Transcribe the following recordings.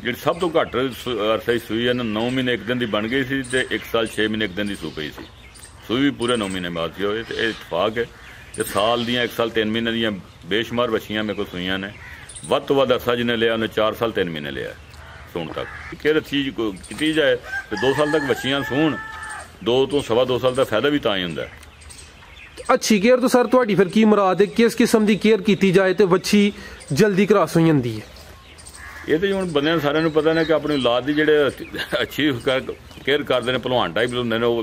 जी सब तो घट अरसे सूई है 9 महीने एक दिन की बन गई सी ते 1 साल 6 महीने एक दिन की सू पई सी। सूई भी पूरे 9 महीने बाद सी होए ते ये इतफाक है कि साल दियां 1 साल 3 महीने दियां बेशुमार बछियां मेरे को सूईयां ने। वध तो वध अरसा जिन्हें लिया उन्हें 4 साल 3 महीने लिया सूण तक। केयर चीज़ की जाए तो 2 साल तक बछियां सूण 2 तो सवा 2 साल का फायदा भी तां ही हुंदा है। अच्छी केयर तो सर तुहाडी फिर की मुराद है, किस किस्म की केयर की जाए तो बच्ची जल्दी क्रॉस हो जाती है? ये तो हुण बंदियां सारिਆਂ ਨੂੰ पता ने कि अपनी औलाद की ਜਿਹੜੇ अच्छी केयर करते हैं भलवान टाइप होंगे ने, वो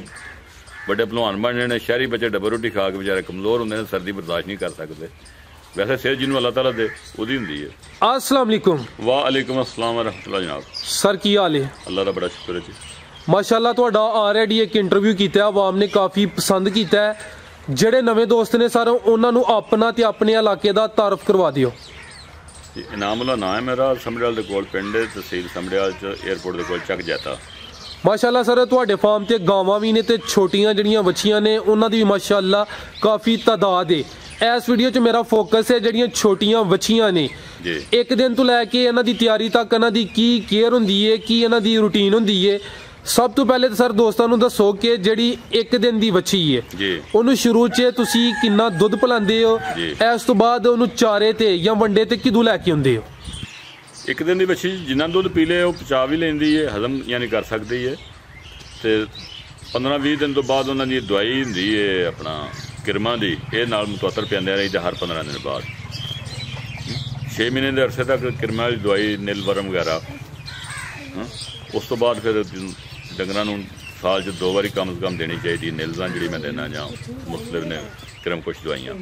बड़े भलवान बन जाने। शहरी बच्चे डब्बा रोटी खा के बेचारे कमज़ोर होंगे ने, सर्दी बर्दाश्त नहीं कर सकते। वैसे सेहत जिन्होंने अल्लाह ताला दे उहदी हुंदी है। अस्सलाम वालेकुम। वालेकुम अस्सलाम व रहमतुल्लाह जनाब। सर की हाल है? अल्लाह का बड़ा शुक्र है जी। माशाअल्लाह तुहाडा ऑलरेडी एक इंटरव्यू किया, आवाम ने काफ़ी पसंद किया है। ਜਿਹੜੇ नवे दोस्त ने सर उन्होंने अपना ते अपने इलाके का तारफ करवा दियो। इनामुल्ला नाम है मेरा, समड़ियाल दे कोल पिंड है, तहसील समड़ियाल च एयरपोर्ट दे कोल चक जाता। माशाअल्लाह सर तुहाडे फार्म ते गावां भी ने ते छोटियां जड़ियां बच्चियां ने उन्हां दी भी माशाअल्लाह काफ़ी तादाद है। इस वीडियो च मेरा फोकस है जड़ियां छोटियां बच्चियां ने एक दिन तो लैके इन्हां दी तैयारी तक इन्हां दी की केयर हुंदी है, की इन्हां दी रूटीन हुंदी है। सब तो पहले तो सर दोस्तों नूं दसो कि जिहड़ी एक दिन दी बच्ची है उन्होंने शुरू च तुसी किन्ना दुध पिलांदे हो, इस तो बाद उन्होंने चारे ते या वंडे ते किदों लैके आउंदे हो? एक दिन की बच्ची जिन्ना दुध पी ले वो पचा भी लेंदी है, हजम यानी कर सकती है। तो 15-20 दिन तो बाद उन्होंने दवाई हुंदी है अपना किरमा की, ये नाल मुतवातर पिआंदे रहीदा हर 15 दिन बाद। 6 महीने के अरसे तक किरमा की दवाई नील वर्म वगैरह। उस तो बाद फिर डंगरां नूं साल च 2 बारी कम से कम देनी चाहिए नीलजां जिहड़ी मैं देना जां मुख्तलिफ ने किरम कुछ दवाइयां।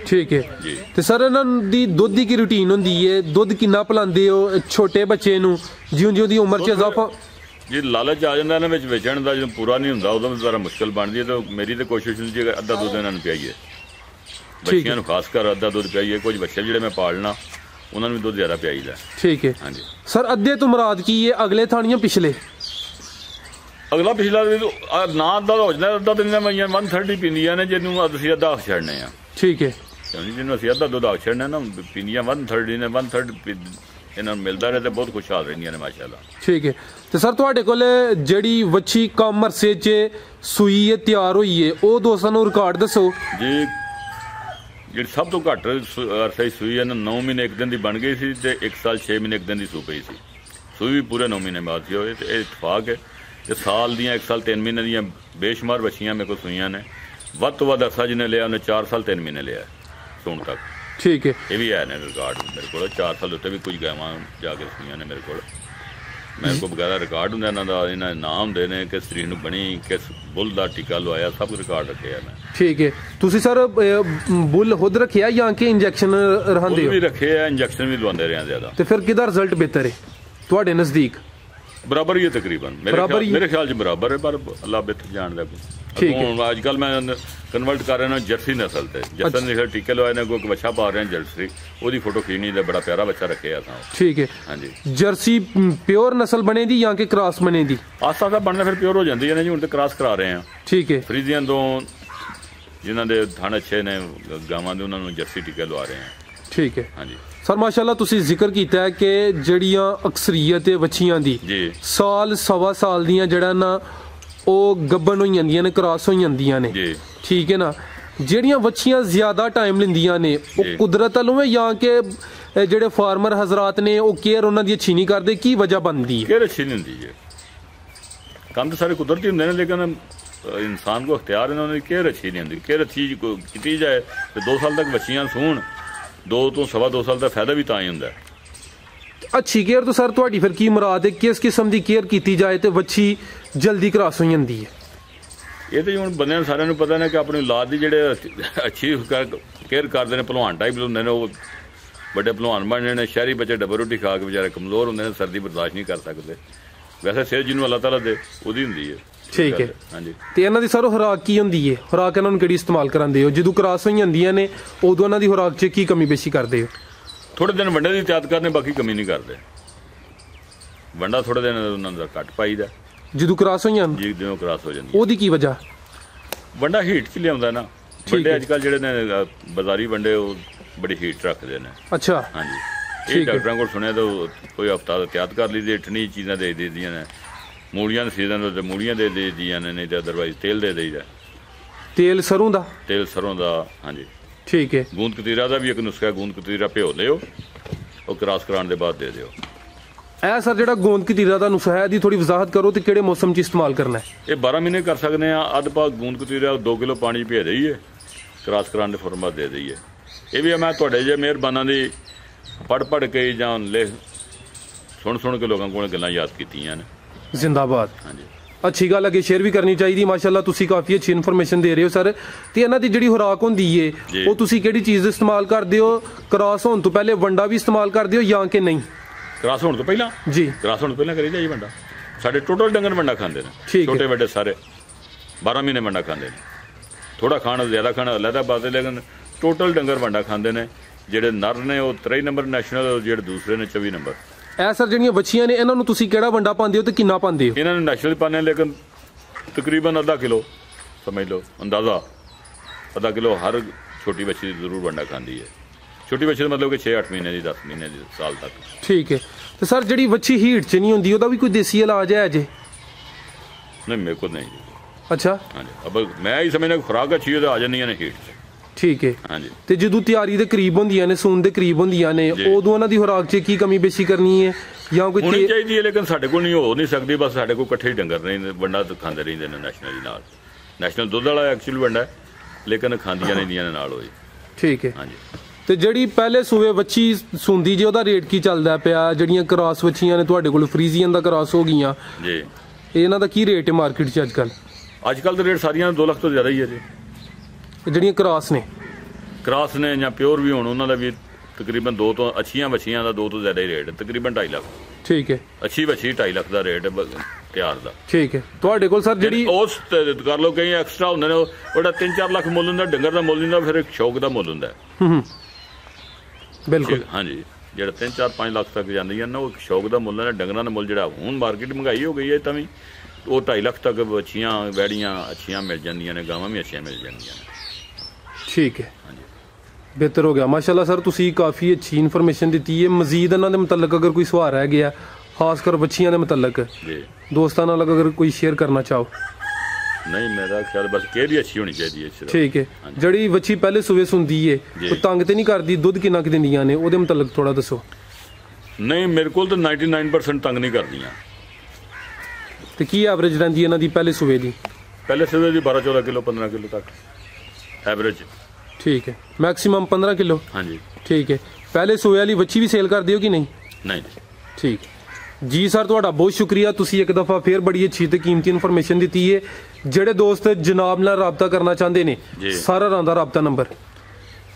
ठीक है जी। तो सर इन्हां दी दुध की रूटीन हुंदी है, दुध किन्ना पिलांदे हो छोटे बच्चे नूं जिउं जिउं दी उम्र च इजाफा? जी लालच आ जाता इन्हां विच वेचण दा, जो पूरा नहीं हुंदा उदों ज़रा मुश्किल बनदी है। तो मेरी तो कोशिश हुंदी है अद्धा दुध इन्हां नूं पिआईए, बच्चियां नूं खास कर अद्धा दुध पिआईए। कुछ बच्चे जिहड़े मैं पालना उन्होंने भी दुध ज़्यादा पिआईदा। ठीक है हाँ जी। सर अद्धे तो मुराद की है अगले थानियां पिछले? अगला पिछला ना अद्धा हो जाता, अद्धा दिन मैं 130 पींदियां ने जिन्होंने असीं अद्धा आख छड़ने आ। ठीक है जिन्होंने असीं अद्धा दुध आख छड़ने ना पींदियां 130 ने 130 इन्होंने मिलता रहे तो बहुत खुशहाल रहिंदियां ने माशाअल्लाह। ठीक है। तो सर तुहाडे कोल जिहड़ी वच्छी कम अरसे च सूई है तैयार होई है वो दोस्तां नूं रिकॉर्ड दसो जी। जी सब तो घट अरसे सूई है 9 महीने एक दिन की बन गई सी ते 1 साल 6 महीने एक दिन की सू पई सी। सूई भी पूरे 9 महीने बाद सी होए ते ये इतफाक है कि साल दियां 1 साल 3 महीने दियां बेशुमार बछियां मेरे को सूईयां ने। वध तो वध अरसा जिन्हें लिया उन्हें 4 साल 3 महीने लिया सूण तक। ठीक है ये भी है ने रिकॉर्ड मेरे को 4 साल उत्ते भी कुछ गावां जाके सूईयां ने मेरे को। मेरे को बगैर रिकॉर्ड होंगे इन्होंने नाम होंगे ने किस तरीक नूं बनी, किस बुल का टीका लवाया, सब रिकॉर्ड रखे है मैं। ठीक है। तुसी सर बुल खुद रखे या कि इंजैक्शन रहांदे हो? भी रखे है, इंजैक्शन भी लवांदे रहे ज्यादा। तो फिर किहदा रिजल्ट बेहतर है तुहाडे नजदीक? बराबर ही है तकरीबन मेरे ख्याल से बराबर है, पर अल्लाह बेहतर जानदा है। अजकल मैं कन्वर्ट कर रहा जर्सी नस्ल से जर्सी निकल टीके लवाए ने, कोई बच्चा पा रहे हैं जर्सी, वो फोटो खींचनी दे बड़ा प्यारा बच्चा रखे असां। ठीक है हाँ जी। जर्सी प्योर नस्ल बने दी या कि क्रॉस बने दी? आस्ता आस्ता बनना फिर प्योर हो जाती है ना जी, हुण तो क्रॉस करा रहे हैं। ठीक है। फ्रीजियन तो जिन्हां दे थण अच्छे ने गावां दे उन्हां नूं जर्सी टीके लवा रहे हैं। ठीक है हाँ जी। सर माशाअल्लाह तुसी जिक्र किया है कि जड़ियां अक्सरीयत बच्चियां दी साल सवा साल दियां जड़ा ना वो गब्बन हो जांदियां ने, क्रॉस हो जांदियां ने। ठीक है ना। जड़ियां बच्चियां ज्यादा टाइम लेंदियां ने वो कुदरत वालों है या कि जेडे फार्मर हजरात ने वो केयर उन्हां दी अच्छी नहीं करदे, की वजह बनदी है? केयर अच्छी नहीं हुंदी है, काम तो सारे कुदरती हुंदे ने, लेकिन इंसान को अख्तियार है उन्होंने केयर अच्छी नहीं हुंदी। केयर अच्छी की जाए तो 2 साल तक बच्चियां सूण 2 तो सवा 2 साल का फायदा भी तां ही हुंदा है। अच्छी केयर तो सर तुहाडी फिर की मुराद है, किस किस्म की केयर की जाए तो बच्ची जल्दी क्रॉस हो जाती है? ये तो हुण बंदियां सारिਆਂ ਨੂੰ पता ने कि अपनी औलाद की जिहड़े अच्छी केयर करते हैं भलवान टाइप होंगे ने, वो बड़े भलवान बन जाने। शहरी बच्चे डब्बा रोटी खा के बेचारे कमज़ोर होंगे ने, सर्दी बर्दाश्त नहीं कर सकते। वैसे सेहत जिन्होंने अल्लाह ताला दे उहदी हुंदी है। ठीक है हाँ जी। तो इन्हां दी सर खुराक की हुंदी है? खुराक इन्हां नूं किहड़ी इस्तेमाल करांदे हो? जदों क्रॉस हो जांदियां ने उदों इन्हां दी खुराक च की कमी पेशी करदे हो? थोड़े दिन वंडे की त्याग करने, बाकी कमी नहीं करते। वंडा थोड़े दिन उन्होंने घट पाईदा जो क्रॉस हो जान जी, जो क्रॉस हो जाती ओदी की वजह? वंडा हीट च लिया ना, वंडे अजकल जिहड़े ने बाजारी वंडे वो बड़ी हीट रखते हैं। अच्छा हाँ जी। ਇਹ ਡਾਕਟਰਾਂ ਕੋਲ ਸੁਣਿਆ ਤਾਂ ਕੋਈ ਹਫਤਾ ਤਿਆਰ ਕਰ ਲਈ ਦੀ ਠੰਡੀ ਚੀਜ਼ਾਂ ਦੇ ਦਿੰਦੀਆਂ ਨੇ ਮੂਲੀਆਂ ਦੇ ਸੀਜ਼ਨ ਤੇ ਮੂਲੀਆਂ ਦੇ ਦਿੰਦੀਆਂ ਨੇ ਨਹੀਂ ਤਾਂ ਅਦਰਵਾਈਜ਼ ਤੇਲ ਦੇ ਦੇਈਦਾ ਤੇਲ ਸਰੋਂ ਦਾ ਹਾਂਜੀ ਠੀਕ ਹੈ ਗੂੰਦ ਕਤੀਰਾ ਦਾ ਵੀ ਇੱਕ ਨੁਸਖਾ ਗੂੰਦ ਕਤੀਰਾ ਭਿਓ ਲਿਓ ਉਹ ਕ੍ਰਾਸ ਕਰਾਉਣ ਦੇ ਬਾਅਦ ਦੇ ਦਿਓ ਇਹ ਸਰ ਜਿਹੜਾ ਗੂੰਦ ਕਤੀਰਾ ਦਾ ਨੁਸਖਾ ਹੈ ਇਹਦੀ ਥੋੜੀ ਵਜ਼ਾਹਤ ਕਰੋ ਤੇ ਕਿਹੜੇ ਮੌਸਮ 'ਚ ਇਸਤੇਮਾਲ ਕਰਨਾ ਹੈ ਇਹ 12 ਮਹੀਨੇ ਕਰ ਸਕਦੇ ਆ ਅੱਧ ਪਾ ਗੂੰਦ ਕਤੀਰਾ 2 ਕਿਲੋ ਪਾਣੀ ਭੇ ਦਈਏ ਕ੍ਰਾਸ ਕਰਾਉਣ ਦੇ ਫੌਰਨ ਬਾਅਦ ਦੇ ਦਈਏ ਇਹ ਵੀ ਮੈਂ ਤੁਹਾਡੇ ਜੇ ਮਿਹਰਬਾਨਾਂ ਦੀ ਪੜ੍ਹ ਕੇ ਜਾਂ ਸੁਣ ਕੇ ਲੋਕਾਂ ਕੋਲ ਗੱਲਾਂ ਯਾਦ ਕੀਤੀਆਂ ਨੇ ਜ਼ਿੰਦਾਬਾਦ ਹਾਂਜੀ ਅੱਛੀ ਗੱਲ ਅੱਗੇ ਸ਼ੇਅਰ ਵੀ ਕਰਨੀ ਚਾਹੀਦੀ ਮਾਸ਼ਾਅੱਲਾ ਤੁਸੀਂ ਕਾਫੀ ਅੱਛੀ ਇਨਫੋਰਮੇਸ਼ਨ ਦੇ ਰਹੇ ਹੋ ਸਰ ਤੇ ਇਹਨਾਂ ਦੀ ਜਿਹੜੀ ਖੁਰਾਕ ਹੁੰਦੀ ਏ ਉਹ ਤੁਸੀਂ ਕਿਹੜੀ ਚੀਜ਼ ਇਸਤੇਮਾਲ ਕਰਦੇ ਹੋ ਕ੍ਰਾਸ ਹੋਣ ਤੋਂ ਪਹਿਲੇ ਵੰਡਾ ਵੀ ਇਸਤੇਮਾਲ ਕਰਦੇ ਹੋ ਜਾਂ ਕਿ ਨਹੀਂ ਕ੍ਰਾਸ ਹੋਣ ਤੋਂ ਪਹਿਲਾਂ ਜੀ ਕ੍ਰਾਸ ਹੋਣ ਤੋਂ ਪਹਿਲਾਂ ਕਰੀਦਾ ਜੀ ਵੰਡਾ ਸਾਡੇ ਟੋਟਲ ਡੰਗਰ ਵੰਡਾ ਖਾਂਦੇ ਨੇ ਛੋਟੇ ਵੱਡੇ ਸਾਰੇ 12 ਮਹੀਨੇ ਵੰਡਾ ਖਾਂਦੇ ਨੇ ਥੋੜਾ ਖਾਣਾ ਜ਼ਿਆਦਾ ਖਾਣਾ ਅਲੱਗਾ ਬਾਤ ਹੈ ਲੇਕਿਨ ਟੋਟਲ ਡੰਗਰ ਵੰਡਾ ਖਾਂਦੇ ਨੇ ਜਿਹੜੇ ਨਰ ਨੇ ਉਹ 23 ਨੰਬਰ ਨੈਸ਼ਨਲ ਜਿਹੜੇ ਦੂਸਰੇ ਨੇ 24 ਨੰਬਰ ਇਹ ਸਰ ਜਿਹੜੀਆਂ ਬੱਚੀਆਂ ਨੇ ਇਹਨਾਂ ਨੂੰ ਤੁਸੀਂ ਕਿਹੜਾ ਵੰਡਾ ਪਾਉਂਦੇ ਹੋ ਤੇ ਕਿੰਨਾ ਪਾਉਂਦੇ ਹੋ ਇਹਨਾਂ ਨੂੰ ਨੈਸ਼ਨਲ ਪਾਉਂਦੇ ਲੇਕਿਨ ਤਕਰੀਬਨ ਅੱਧਾ ਕਿਲੋ ਸਮਝ ਲਓ ਅੰਦਾਜ਼ਾ ਅੱਧਾ ਕਿਲੋ ਹਰ ਛੋਟੀ ਬੱਚੀ ਜ਼ਰੂਰ ਵੰਡਾ ਖਾਂਦੀ ਹੈ ਛੋਟੀ ਬੱਚੀ ਦਾ ਮਤਲਬ ਕਿ 6-8 ਮਹੀਨੇ ਦੀ 10 ਮਹੀਨੇ ਦੀ ਸਾਲ ਤੱਕ ਠੀਕ ਹੈ ਤੇ ਸਰ ਜਿਹੜੀ ਬੱਚੀ ਹੀਟ 'ਚ ਨਹੀਂ ਹੁੰਦੀ ਉਹਦਾ ਵੀ ਕੋਈ ਦੇਸੀ ਇਲਾਜ ਹੈ ਅਜੇ ਨਹੀਂ ਮੇਰੇ ਕੋਲ ਨਹੀਂ ਅੱਛਾ ਹਾਂਜੀ ਅਬ ਮੈਂ ਹੀ ਸਮਝਦਾ ਖੁਰਾਕ ਅੱਛੀ ਆ ਜਾਂਦੀਆਂ ਨੇ ਹੀਟ 'ਚ ਠੀਕ ਹੈ ਹਾਂਜੀ ਤੇ ਜਦੋਂ ਤਿਆਰੀ ਦੇ ਕਰੀਬ ਹੁੰਦੀਆਂ ਨੇ ਸੂਨ ਦੇ ਕਰੀਬ ਹੁੰਦੀਆਂ ਨੇ ਉਦੋਂ ਉਹਨਾਂ ਦੀ ਖੁਰਾਕ 'ਚ ਕੀ ਕਮੀ ਬੇਸ਼ੀ ਕਰਨੀ ਹੈ ਜਾਂ ਕੋਈ ਹੋਣੀ ਚਾਹੀਦੀ ਹੈ ਲੇਕਿਨ ਸਾਡੇ ਕੋਲ ਨਹੀਂ ਹੋ ਨਹੀਂ ਸਕਦੀ ਬਸ ਸਾਡੇ ਕੋਲ ਇਕੱਠੇ ਹੀ ਡੰਗਰ ਰਹਿੰਦੇ ਵੰਡਾ ਖਾਂਦੇ ਰਹਿੰਦੇ ਨੇ ਨੈਸ਼ਨਲ ਨਾਲ ਨੈਸ਼ਨਲ ਦੁੱਧ ਵਾਲਾ ਐਕਚੁਅਲੀ ਵੰਡਾ ਲੇਕਿਨ ਖਾਂਦੀਆਂ ਰਹਿੰਦੀਆਂ ਨੇ ਨਾਲ ਹੋਈ ਠੀਕ ਹੈ ਹਾਂਜੀ ਤੇ ਜਿਹੜੀ ਪਹਿਲੇ ਸੂਏ ਬੱਚੀ ਸੁੰਦੀ ਜੇ ਉਹਦਾ ਰੇਟ ਕੀ ਚੱਲਦਾ ਪਿਆ ਜਿਹੜੀਆਂ ਕ੍ਰਾਸ ਬੱਚੀਆਂ ਨੇ ਤੁਹਾਡੇ ਕੋਲ ਫਰੀਜ਼ੀਅਨ ਦਾ ਕ੍ਰਾਸ ਹੋ ਗਈਆਂ ਜੀ ਇਹਨਾਂ ਦਾ ਕੀ ਰੇਟ ਹੈ ਮਾਰਕੀਟ 'ਚ ਅੱਜ ਕੱਲ ਦਾ ਰੇਟ ਸਾਰੀਆਂ 2 ਲੱਖ ਤੋਂ ਜ਼ਿਆਦਾ ਹੀ ਹੈ ਜੀ ਜਿਹੜੀਆਂ ਕ੍ਰਾਸ ਨੇ ਜਾਂ ਪਿਓਰ ਵੀ ਹੋਣ ਉਹਨਾਂ ਦਾ ਵੀ ਤਕਰੀਬਨ 2 ਤੋਂ ਅੱਛੀਆਂ ਬੱਚੀਆਂ ਦਾ 2 ਤੋਂ ਜ਼ਿਆਦਾ ਹੀ ਰੇਟ ਤਕਰੀਬਨ 2.5 ਲੱਖ ਠੀਕ ਹੈ ਅੱਛੀ ਬੱਚੀ 2.5 ਲੱਖ ਦਾ ਰੇਟ ਤਿਆਰ ਦਾ ਠੀਕ ਹੈ ਤੁਹਾਡੇ ਕੋਲ ਸਰ ਜਿਹੜੀ ਉਸ ਕਰ ਲਓ ਕਈ ਐਕਸਟਰਾ ਹੁੰਦੇ ਨੇ ਉਹਦਾ 3-4 ਲੱਖ ਮੁੱਲ ਹੁੰਦਾ ਡੰਗਰ ਦਾ ਮੁੱਲ ਹੁੰਦਾ ਫਿਰ ਇੱਕ ਸ਼ੌਕ ਦਾ ਮੁੱਲ ਹੁੰਦਾ ਬਿਲਕੁਲ ਹਾਂਜੀ ਜਿਹੜਾ 3-4-5 ਲੱਖ ਤੱਕ ਜਾਂਦੀਆਂ ਨਾ ਉਹ ਸ਼ੌਕ ਦਾ ਮੁੱਲ ਹੈ ਡੰਗਰਾਂ ਦਾ ਮੁੱਲ ਜਿਹੜਾ ਹੁਣ ਮਾਰਕੀਟ ਮਹਿੰਗਾਈ ਹੋ ਗਈ ਹੈ ਤਾਂ ਵੀ ਉਹ 2.5 ਲੱਖ ਤੱਕ ਬੱਚੀਆਂ ਵੈੜੀਆਂ ਅੱਛੀਆਂ ਮਿਲ ਜਾਂਦੀਆਂ ਨੇ ਗਾਵਾਂ ਵੀ ਅੱਛੀਆਂ ਮਿਲ ਜਾਂਦੀਆਂ ਨੇ ਠੀਕ ਹੈ ਬਿਹਤਰ ਹੋ ਗਿਆ ਮਾਸ਼ਾਅੱਲਾ ਸਰ ਤੁਸੀਂ ਕਾਫੀ ਅੱਛੀ ਇਨਫੋਰਮੇਸ਼ਨ ਦਿੱਤੀ ਹੈ ਮਜ਼ੀਦ ਇਹਨਾਂ ਦੇ ਮੁਤਲਕ ਅਗਰ ਕੋਈ ਸਵਾਲ ਰਹਿ ਗਿਆ ਖਾਸ ਕਰ ਬੱਚੀਆਂ ਦੇ ਮੁਤਲਕ ਜੀ ਦੋਸਤਾਂ ਨਾਲ ਅਗਰ ਕੋਈ ਸ਼ੇਅਰ ਕਰਨਾ ਚਾਹੋ ਨਹੀਂ ਮੇਰਾ ਖਿਆਲ ਬਸ ਕਿਹੜੀ ਅੱਛੀ ਹੋਣੀ ਚਾਹੀਦੀ ਹੈ ਠੀਕ ਹੈ ਜਿਹੜੀ ਬੱਚੀ ਪਹਿਲੇ ਸੂਏ ਸੁੰਦੀ ਹੈ ਉਹ ਤੰਗ ਤੇ ਨਹੀਂ ਕਰਦੀ ਦੁੱਧ ਕਿੰਨਾ ਕੁ ਦਿੰਦੀਆਂ ਨੇ ਉਹਦੇ ਮੁਤਲਕ ਥੋੜਾ ਦੱਸੋ ਨਹੀਂ ਮੇਰੇ ਕੋਲ ਤਾਂ 99% ਤੰਗ ਨਹੀਂ ਕਰਦੀਆਂ ਤੇ ਕੀ ਐਵਰੇਜ ਰਹਿੰਦੀ ਇਹਨਾਂ ਦੀ ਪਹਿਲੇ ਸੂਏ ਦੀ 12-14 ਕਿਲੋ 15 ਕਿਲੋ ਤੱਕ ਐਵਰੇਜ ਠੀਕ ਹੈ ਮੈਕਸਿਮਮ 15 ਕਿਲੋ ਹਾਂਜੀ ਠੀਕ ਹੈ ਪਹਿਲੇ ਸੂਏ ਵਾਲੀ ਬੱਚੀ ਵੀ ਸੇਲ ਕਰਦੇ ਹੋ ਕਿ ਨਹੀਂ ਨਹੀਂ ਠੀਕ ਜੀ ਸਰ ਤੁਹਾਡਾ ਬਹੁਤ ਸ਼ੁਕਰੀਆ ਤੁਸੀਂ ਇੱਕ ਦਫਾ ਫੇਰ ਬੜੀ ਅੱਛੀ ਤੇ ਕੀਮਤੀ ਇਨਫੋਰਮੇਸ਼ਨ ਦਿੱਤੀ ਹੈ ਜਿਹੜੇ ਦੋਸਤ ਜਨਾਬ ਨਾਲ ਰਾਬਤਾ ਕਰਨਾ ਚਾਹੁੰਦੇ ਨੇ ਸਾਰਾ ਦਾ ਰਾਬਤਾ ਨੰਬਰ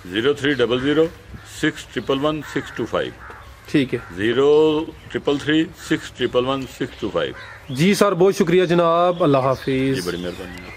0300611625 ਠੀਕ ਹੈ 0333611625 ਜੀ ਸਰ ਬਹੁਤ ਸ਼ੁਕਰੀਆ ਜਨਾਬ ਅੱਲਾਹ ਹਾਫਿਜ਼ ਜੀ ਬੜੀ ਮਿਹਰਬਾਨੀ